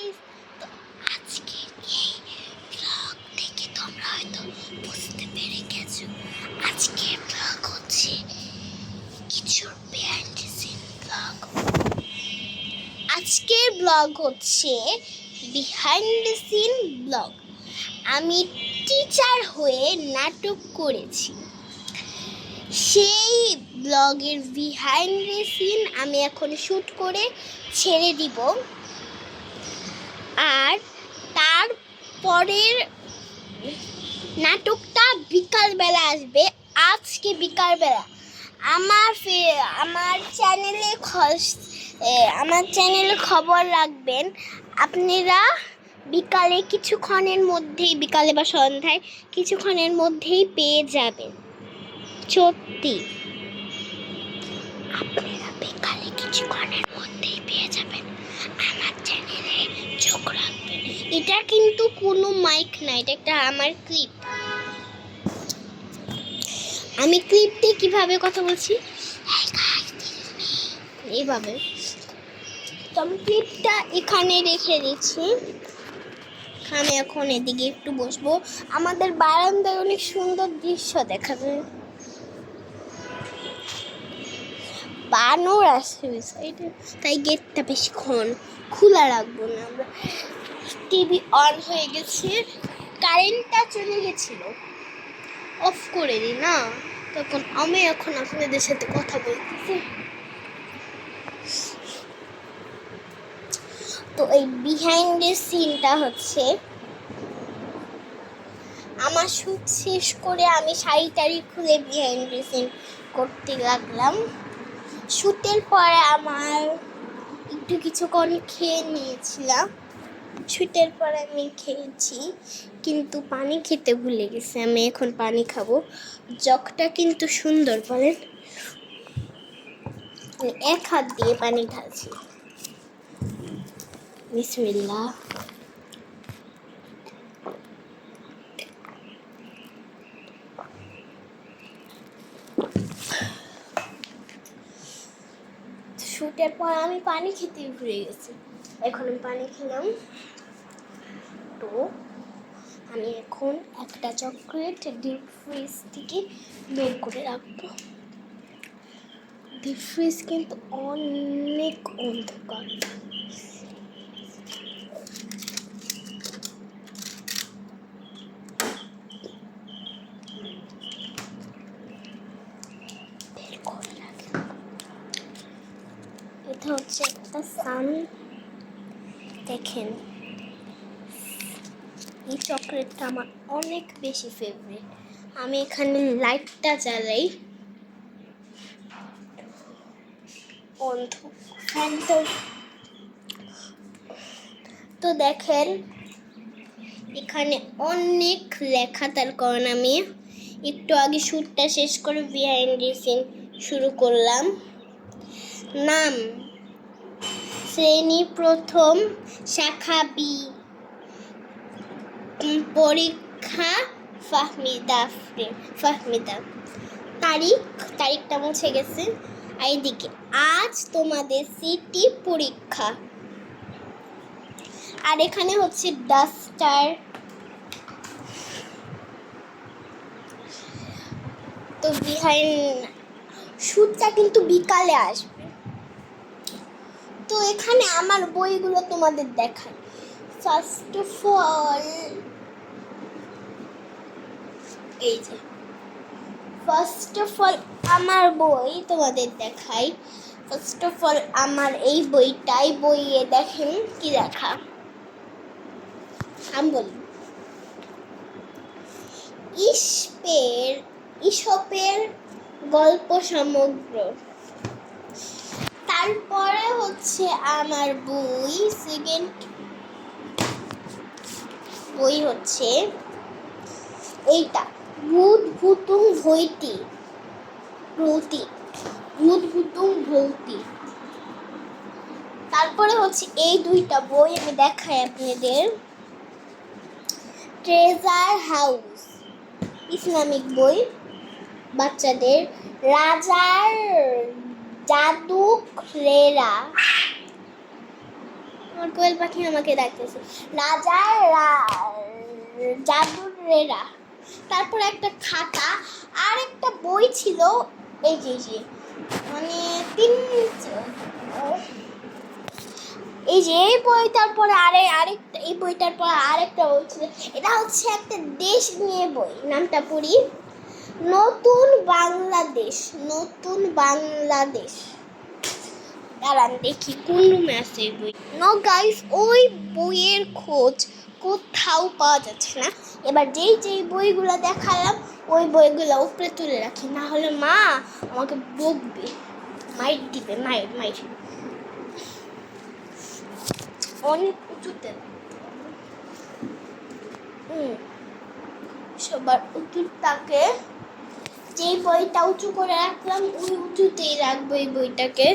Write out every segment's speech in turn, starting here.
Guys, তো আজকে এই ব্লগ থেকে তোমরা হয়তো বুঝতে পেরে গেছো আজকে ব্লগ হচ্ছে কিছুর বিহাইন্ড দ্য সিন ব্লগ। আজকের ব্লগ হচ্ছে বিহাইন্ড দ্য সিন ব্লগ। আমি টিচার হয়ে নাটক করেছি, সেই ব্লগের বিহাইন্ড দ্য সিন আমি এখন শ্যুট করে ছেড়ে দিব। আর তারপরের নাটকটা বিকালবেলা আসবে, আজকে বিকালবেলা। আমার চ্যানেলে খবর রাখবেন আপনারা। বিকালে কিছুক্ষণের মধ্যেই, বিকালে বা সন্ধ্যায় কিছুক্ষণের মধ্যেই পেয়ে যাবেন। সত্যি আপনারা বিকালে কিছুক্ষণের মধ্যেই পেয়ে যাবেন, আমার চ্যানেলে চোখ রাখবেন। এটা কিন্তু কোনো মাইক না, এটা একটা আমার ক্লিপ। আমি ক্লিপ দিয়ে কীভাবে কথা বলছি এইভাবে। তো আমি ক্লিপটা এখানে রেখে দিচ্ছি। আমি এখন এদিকে একটু বসবো। আমাদের বারান্দায় অনেক সুন্দর দৃশ্য দেখা যায়। বানর আসছে সাইডে, তাই গেটটা বেশিক্ষণ খোলা রাখবো না আমরা। টিভি অন হয়ে গেছে, কারেন্টটা চলে গেছিল, অফ করে দিই না। তখন আমি এখন আপনাদের সাথে কথা বলতেছি। তো এই বিহাইন্ড দ্য সিনটা হচ্ছে আমার শ্যুট শেষ করে আমি শাড়ি টাড়ি খুলে বিহাইন্ড দ্য সিন করতে লাগলাম। শ্যুটের পরে আমার একটু কিছুক্ষণ খেয়ে নিয়েছিলাম। শ্যুটের পরে আমি খেয়েছি, কিন্তু পানি খেতে ভুলে গেছি। আমি এখন পানি খাবো। জগটা কিন্তু সুন্দর, বলেন। আমি এক হাত দিয়ে পানি ঢালছি। বিসমিল্লাহ। শ্যুটের পর আমি পানি খেতে ভুলে গেছি। এখন আমি পানি খেলাম। তো আমি এখন একটা চকলেট ডিপ ফ্রিজ থেকে বের করে রাখবো। ডিপ ফ্রিজ কিন্তু অনেক অন্ধকার। এটা হচ্ছে একটা সান, দেখেন। এই চকলেটটা আমার অনেক বেশি ফেভারিট। আমি এখানে লাইটটা জ্বালাই, ফ্যানটা। তো দেখেন এখানে অনেক লেখা, তার কারণ আমি একটু আগে শ্যুটটা শেষ করে বিহাইন্ড দ্য সিন শুরু করলাম। নাম শ্রেণী প্রথম, শাখা বি, পরীক্ষা ফাহমিদা। তারিখটা মুছে গেছে। এইদিকে আজ তোমাদের সিটি পরীক্ষা। আর এখানে হচ্ছে ডাস্টার। তো শ্যুটটা কিন্তু বিকালে আসবে। তো এখানে আমার বইগুলো তোমাদের দেখাই। ফার্স্ট অফ অল আমার বই তোমাদের দেখাই। ফার্স্ট অফ অল আমার এই বইয়ে দেখেন কি লেখা। আমি বলি ঈশপের গল্প সমগ্র। তারপরে হচ্ছে আমার সেকেন্ড বই হচ্ছে এইটা, ভূত ভূতুং ভৌতি। তারপরে হচ্ছে এই দুইটা বই আমি দেখাই আপনাদের। ট্রেজার হাউস, ইসলামিক বই বাচ্চাদের। রাজার জাদুকরেরা, আমার কোয়েল পাখি আমাকে ডাকতেছে রাজার জাদুরেরা। তারপর একটা খাতা আর একটা বই ছিল, এই যে মানে এই যে এই বইটার পরে আরেকটা, এই বইটার পরে আরেকটা বই ছিল। এটা হচ্ছে একটা দেশ নিয়ে বই, নামটা পড়ি, নতুন বাংলাদেশ। নতুন বাংলাদেশ। দাঁড়ান দেখি কোন রুমে আছে এই বই। নো গাইস, ওই বইয়ের খোঁজ কোথাও পাওয়া যাচ্ছে না। এবার যেই বইগুলো দেখালাম ওই বইগুলো উপরে তুলে রাখি, না হলে মা আমাকে বকবে, মাইর দিবে, মাইর অনেক উঁচুতে। সবার উঁচু তাকে যেই বইটা উঁচু করে রাখলাম ওই উঁচুতেই রাখবো এই বইটাকে।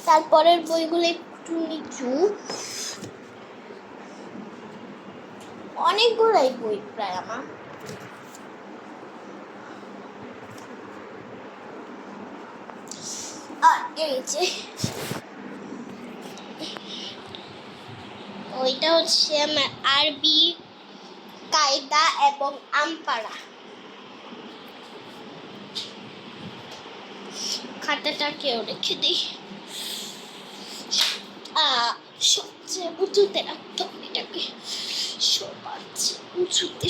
তারপরের বইগুলো একটু নিচু, অনেকগুলাই বই প্রায় আমার। আর এই যে ওইটা হচ্ছে আমার আরবি কায়দা এবং আমপারা। খাতাটাকেও রেখে দিই, সবচেয়ে উঁচুতে রাখতে হবে এটাকে, সবচেয়ে উঁচুতে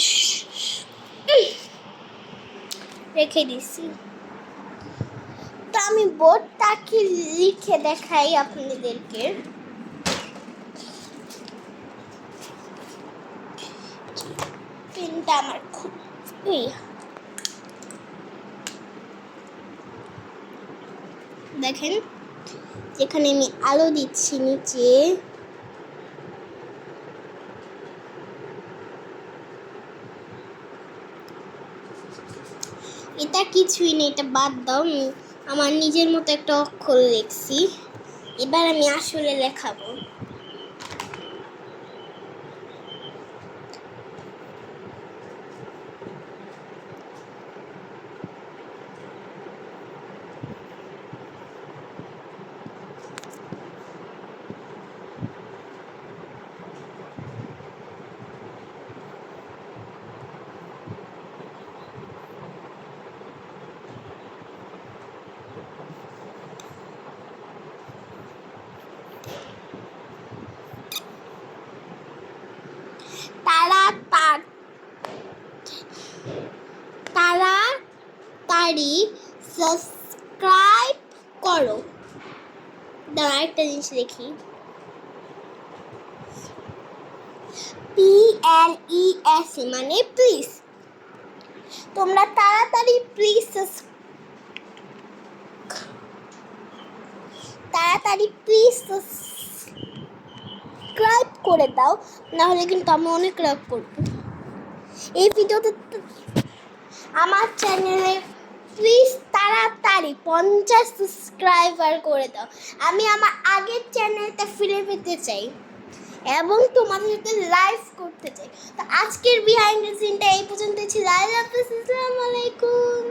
রেখে দিছি। তো আমি বোর্ডটাকে লিখে দেখাই আপনাদেরকে। পেনটা আমার খুব দেখেন, যেখানে আমি আলো দিচ্ছি নিচে, এটা কিছুই নেই, এটা বাদ দাও। আমার নিজের মতো একটা অক্ষর লিখছি, এবার আমি আসলে লেখাবো। তাড়াতাড়ি সাবস্ক্রাইব করো। দাঁড়া একটা জিনিস লিখি, PLES মানে প্লিজ। তোমরা তাড়াতাড়ি প্লিজ সাবস্ক্রাইব করে দাও, না হলে কিন্তু আমি অনেক রাগ করবো। এই ভিডিওতে আমার চ্যানেলে প্লিজ তাড়াতাড়ি 50 সাবস্ক্রাইবার করে দাও। আমি আমার আগের চ্যানেলটা ফিরে পেতে চাই এবং তোমাদের সাথে লাইভ করতে চাই। তো আজকের বিহাইন্ড দ্য সিনটা এই পর্যন্তই ছিল। আসসালামু আলাইকুম।